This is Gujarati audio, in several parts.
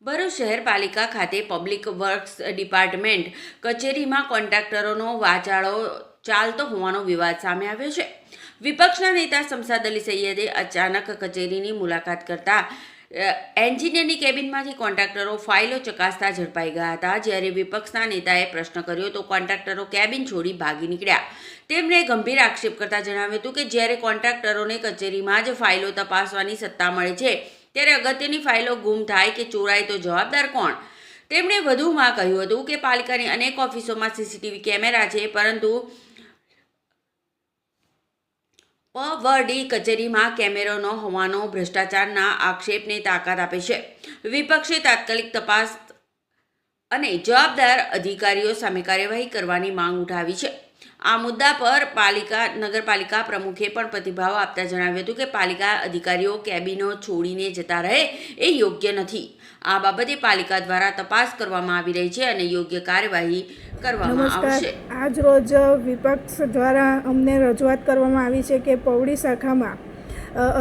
ભરૂચ શહેરપાલિકા ખાતે પબ્લિક વર્ક્સ ડિપાર્ટમેન્ટ કચેરીમાં કોન્ટ્રાક્ટરોનો વાચાળો ચાલતો હોવાનો વિવાદ સામે આવ્યો છે. વિપક્ષના નેતા શમશાદ અલી સૈયદે અચાનક કચેરીની મુલાકાત કરતા એન્જિનિયરની કેબિનમાંથી કોન્ટ્રાક્ટરો ફાઇલો ચકાસતા ઝડપાઈ ગયા હતા. જ્યારે વિપક્ષના નેતાએ પ્રશ્ન કર્યો તો કોન્ટ્રાક્ટરો કેબિન છોડી ભાગી નીકળ્યા. તેમણે ગંભીર આક્ષેપ કરતા જણાવ્યું હતું કે જ્યારે કોન્ટ્રાક્ટરોને કચેરીમાં જ ફાઇલો તપાસવાની સત્તા મળે છે ત્યારે અગત્યની ફાઇલો ગુમ થાય કે ચોરાય તો જવાબદાર કોણ? તેમણે વધુમાં કહ્યું હતું કે પાલિકાની અનેક ઓફિસોમાં સીસીટીવી કેમેરા છે, પરંતુ પવડી કચેરીમાં કેમેરો ન હોવાનો ભ્રષ્ટાચારના આક્ષેપને તાકાત આપે છે. વિપક્ષે તાત્કાલિક તપાસ અને જવાબદાર અધિકારીઓ સામે કાર્યવાહી કરવાની માંગ ઉઠાવી છે. આ મુદ્દા પર નગરપાલિકા પ્રમુખે પણ પ્રતિભાવ આપતા જણાવ્યું હતું કે પાલિકા અધિકારીઓ કેબિનો છોડીને જતા રહે એ યોગ્ય નથી. આ બાબતે પાલિકા દ્વારા તપાસ કરવામાં આવી રહી છે અને યોગ્ય કાર્યવાહી કરવામાં આવશે. આજ રોજ વિપક્ષ દ્વારા અમને રજૂઆત કરવામાં આવી છે કે પવડી શાખામાં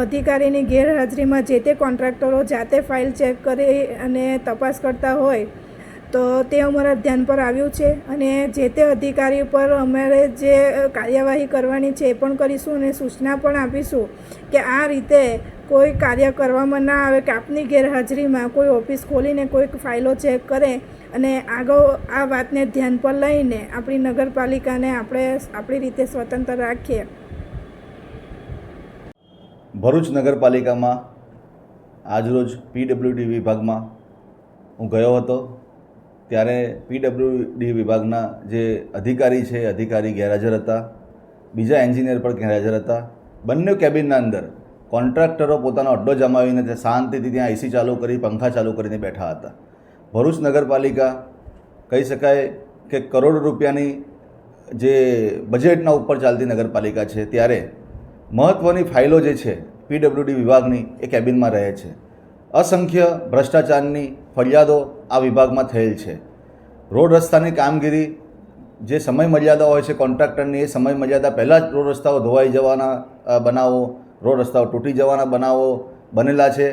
અધિકારીની ગેરહાજરીમાં જે તે કોન્ટ્રાક્ટરો જાતે ફાઇલ ચેક કરી અને તપાસ કરતા હોય તો તે અમારા ધ્યાન પર આવ્યું છે અને જે તે અધિકારી પર અમારે જે કાર્યવાહી કરવાની છે એ પણ કરીશું અને સૂચના પણ આપીશું કે આ રીતે કોઈ કાર્ય કરવામાં ના આવે કે આપની ગેરહાજરીમાં કોઈ ઓફિસ ખોલીને કોઈક ફાઇલો ચેક કરે અને આગળ આ વાતને ધ્યાન પર લઈને આપણી નગરપાલિકાને આપણે આપણી રીતે સ્વતંત્ર રાખીએ. ભરૂચ નગરપાલિકામાં આજરોજ પીડબ્લ્યુડી વિભાગમાં હું ગયો હતો. ત્યારે પીડબ્લ્યુડી વિભાગના જે અધિકારી છે અધિકારી ગેરહાજર હતા, બીજા એન્જિનિયર પણ ગેરહાજર હતા. બંને કેબિનના અંદર કોન્ટ્રાક્ટરો પોતાનો અડ્ડો જમાવીને શાંતિથી ત્યાં એસી ચાલુ કરી પંખા ચાલુ કરીને બેઠા હતા. ભરૂચ નગરપાલિકા કહી શકાય કે કરોડો રૂપિયાની જે બજેટના ઉપર ચાલતી નગરપાલિકા છે, ત્યારે મહત્ત્વની ફાઇલો જે છે પીડબ્લ્યુડી વિભાગની એ કેબિનમાં રહે છે. અસંખ્ય ભ્રષ્ટાચારની ફરિયાદો આ વિભાગમાં થયેલ છે. રોડ રસ્તાની કામગીરી જે સમય મર્યાદા હોય છે કોન્ટ્રાક્ટરની, એ સમય મર્યાદા પહેલાં જ રોડ રસ્તાઓ ધોવાઈ જવાના બનાવો, રોડ રસ્તાઓ તૂટી જવાના બનાવો બનેલા છે.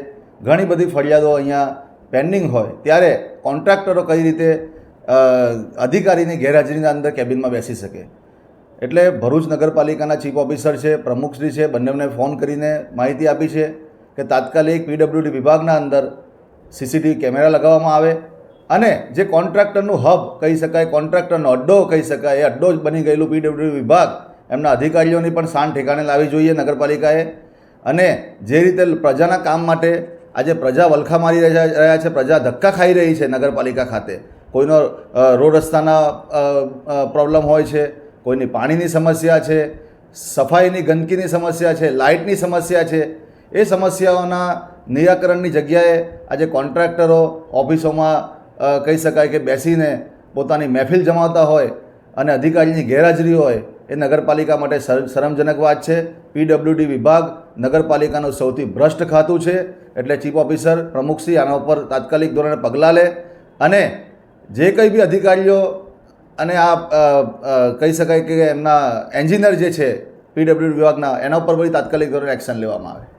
ઘણી બધી ફરિયાદો અહીંયા પેન્ડિંગ હોય ત્યારે કોન્ટ્રાક્ટરો કઈ રીતે અધિકારીની ગેરહાજરીના અંદર કેબિનમાં બેસી શકે. એટલે ભરૂચ નગરપાલિકાના ચીફ ઓફિસર છે, પ્રમુખશ્રી છે, બંનેને ફોન કરીને માહિતી આપી છે કે તાત્કાલિક પીડબ્લ્યુડી વિભાગના અંદર સીસીટીવી કેમેરા લગાવવામાં આવે અને જે કોન્ટ્રાક્ટરનું હબ કહી શકાય, કોન્ટ્રાક્ટરનો અડ્ડો કહી શકાય, એ અડ્ડો જ બની ગયેલું પીડબ્લ્યુડી વિભાગ એમના અધિકારીઓની પણ શાન ઠેકાણે લાવવી જોઈએ નગરપાલિકાએ. અને જે રીતે પ્રજાના કામ માટે આજે પ્રજા વલખા મારી રહ્યા છે, પ્રજા ધક્કા ખાઈ રહી છે નગરપાલિકા ખાતે. કોઈનો રોડ રસ્તાના પ્રોબ્લેમ હોય છે, કોઈની પાણીની સમસ્યા છે, સફાઈની ગંદકીની સમસ્યા છે, લાઇટની સમસ્યા છે. એ સમસ્યાઓના નિરાકરણની જગ્યાએ આજે કોન્ટ્રાક્ટરો ઓફિસોમાં કહી શકાય કે બેસીને પોતાની મહેફિલ જમાવતા હોય અને અધિકારીની ગેરહાજરી હોય, એ નગરપાલિકા માટે શરમજનક વાત છે. પીડબ્લ્યુડી વિભાગ નગરપાલિકાનું સૌથી ભ્રષ્ટ ખાતું છે. એટલે ચીફ ઓફિસર પ્રમુખશ્રી આના ઉપર તાત્કાલિક ધોરણે પગલાં લે અને જે કંઈ બી અધિકારીઓ અને આ કહી શકાય કે એમના એન્જિનિયર જે છે પીડબ્લ્યુડી વિભાગના, એના ઉપર બધી તાત્કાલિક ધોરણે એક્શન લેવામાં આવે.